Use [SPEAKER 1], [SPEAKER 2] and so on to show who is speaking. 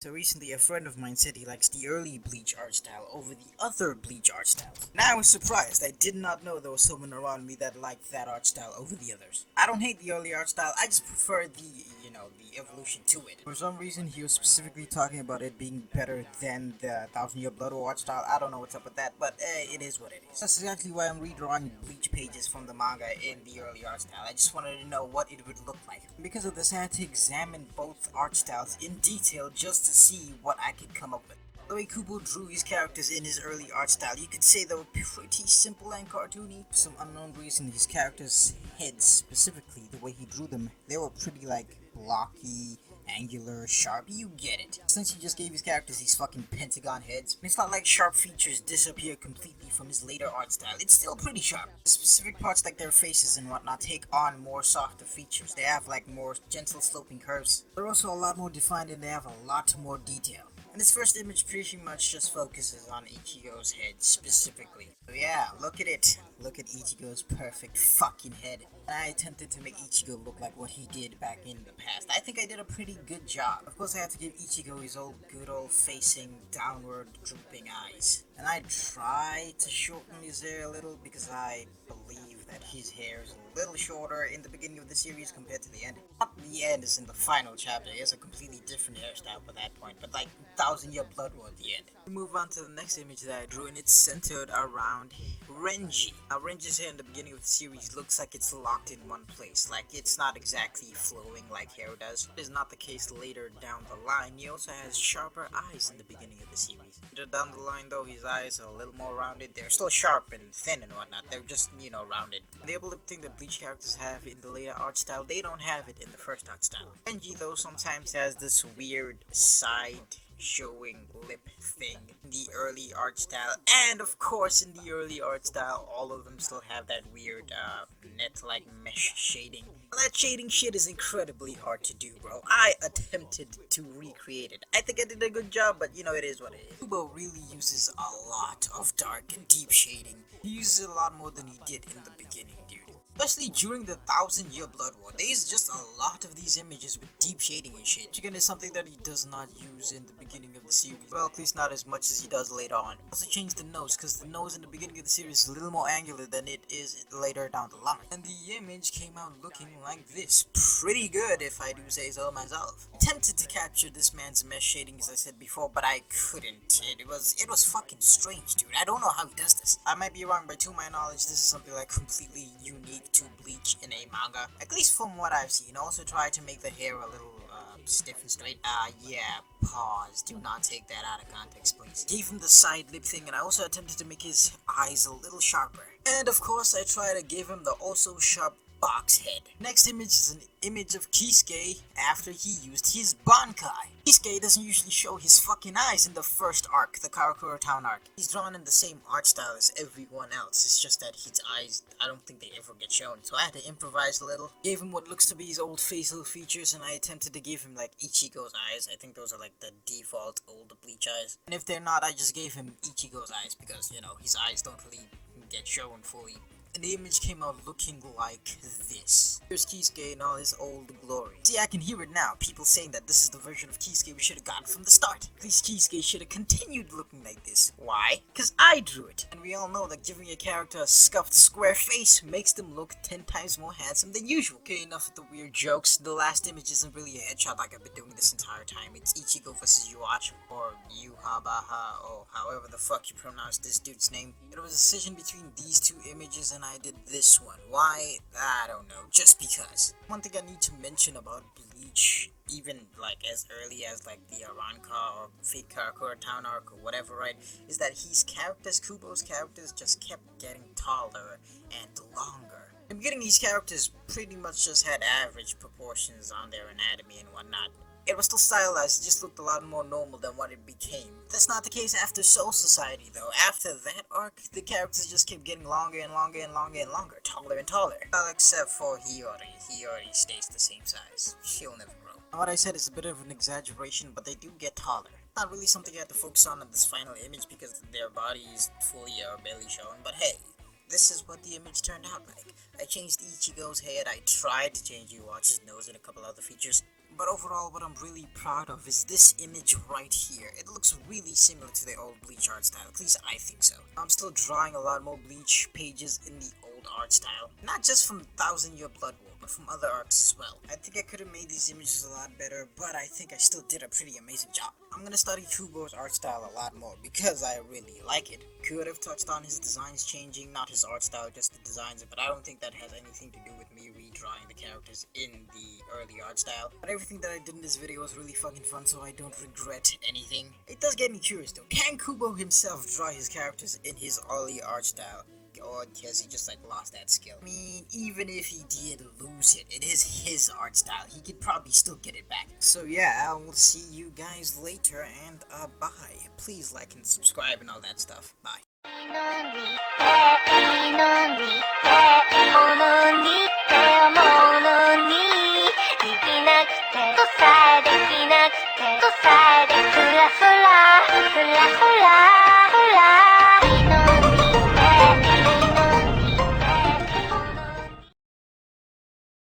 [SPEAKER 1] So recently, a friend of mine said he likes the early Bleach art style over the other Bleach art styles. And I was surprised. I did not know there was someone around me that liked that art style over the others. I don't hate the early art style, I just prefer the evolution to it. For some reason, he was specifically talking about it being better than the Thousand Year Blood War art style. I don't know what's up with that, but it is what it is. That's exactly why I'm redrawing Bleach pages from the manga in the early art style. I just wanted to know what it would look like. Because of this, I had to examine both art styles in detail just to see what I could come up with. The way Kubo drew his characters in his early art style, you could say they were pretty simple and cartoony. For some unknown reason, his characters' heads, specifically the way he drew them, they were pretty like blocky, angular, sharp. You get it. Since he just gave his characters these fucking pentagon heads, it's not like sharp features disappear completely from his later art style. It's still pretty sharp. The specific parts like their faces and whatnot take on more softer features. They have like more gentle sloping curves. They're also a lot more defined and they have a lot more detail. And this first image pretty much just focuses on Ichigo's head specifically. So yeah, look at it. Look at Ichigo's perfect fucking head. And I attempted to make Ichigo look like what he did back in the past. I think I did a pretty good job. Of course I had to give Ichigo his good old facing downward drooping eyes. And I tried to shorten his hair a little because I believe that his hair is a little shorter in the beginning of the series compared to the end. Not the end is in the final chapter. He has a completely different hairstyle by that point, but like Thousand Year Blood War at the end. We move on to the next image that I drew, and it's centered around Renji. Now Renji's hair in the beginning of the series looks like it's locked in one place, like it's not exactly flowing like hair does. It is not the case later down the line. He also has sharper eyes in the beginning of the series. Later down the line though, his eyes are a little more rounded. They're still sharp and thin and whatnot, they're just, rounded. The ability thing that Bleach characters have in the later art style, they don't have it in the first art style. Renji though sometimes has this weird side showing lip thing in the early art style, and of course in the early art style all of them still have that weird net like mesh shading. That shading shit is incredibly hard to do, bro. I attempted to recreate it. I think I did a good job, but it is what it is. Kubo really uses a lot of dark and deep shading. He uses it a lot more than he did in the beginning, dude. Especially during the Thousand Year Blood War, there's just a lot of these images with deep shading and shit. Which again is something that he does not use in the beginning of the series. Well, at least not as much as he does later on. Also changed the nose, because the nose in the beginning of the series is a little more angular than it is later down the line. And the image came out looking like this. Pretty good, if I do say so myself. Attempted to capture this man's mesh shading, as I said before, but I couldn't. It was fucking strange, dude. I don't know how he does this. I might be wrong, but to my knowledge, this is something like completely unique to Bleach in a manga, at least from what I've seen. Also try to make the hair a little stiff and straight. Yeah, pause. Do not take that out of context, please. Gave him the side lip thing, and I also attempted to make his eyes a little sharper. And of course, I try to give him the also sharp box head. Next image is an image of Kisuke after he used his Bankai. Kisuke doesn't usually show his fucking eyes in the first arc, the Karakura Town arc. He's drawn in the same art style as everyone else, it's just that his eyes, I don't think they ever get shown, so I had to improvise a little. Gave him what looks to be his old facial features, and I attempted to give him like Ichigo's eyes. I think those are like the default old Bleach eyes. And if they're not, I just gave him Ichigo's eyes, because, his eyes don't really get shown fully. And the image came out looking like this. Here's Kisuke in all his old glory. See, I can hear it now. People saying that this is the version of Kisuke we should have gotten from the start. At least Kisuke should have continued looking like this. Why? Because I drew it. And we all know that giving a character a scuffed square face makes them look 10 times more handsome than usual. Okay, enough of the weird jokes. The last image isn't really a headshot like I've been doing this entire time. It's Ichigo versus Yuachi, or Yuhabaha, or however the fuck you pronounce this dude's name. It was a decision between these two images, and I did this one. Why? I don't know. Just because. One thing I need to mention about Bleach, even like as early as like the Aranka or Fate Karakura Town arc or whatever, right, is that his characters, Kubo's characters, just kept getting taller and longer. In the beginning, these characters pretty much just had average proportions on their anatomy and whatnot. It was still stylized, it just looked a lot more normal than what it became. That's not the case after Soul Society though. After that arc, the characters just kept getting longer and longer and longer and longer, taller and taller. Well, except for Hiyori. Hiyori stays the same size. She'll never grow. Now, what I said is a bit of an exaggeration, but they do get taller. Not really something I had to focus on in this final image because their body is fully or barely shown, but hey, this is what the image turned out like. I changed Ichigo's head, I tried to change Yuachi's nose and a couple other features, But overall, what I'm really proud of is this image right here. It looks really similar to the old Bleach art style, at least I think so. I'm still drawing a lot more Bleach pages in the old art style. Not just from Thousand Year Blood War, but from other arcs as well. I think I could have made these images a lot better, but I think I still did a pretty amazing job. I'm gonna study Kubo's art style a lot more because I really like it. Could have touched on his designs changing, not his art style, just the designs, but I don't think that has anything to do with me redrawing the characters in the early art style. But everything that I did in this video was really fucking fun, so I don't regret anything. It does get me curious though, can Kubo himself draw his characters in his early art style? Or has he just like lost that skill? I mean, even if he did lose it, it is his art style. He could probably still get it back. So yeah, I will see you guys later, and bye. Please like and subscribe and all that stuff. Bye.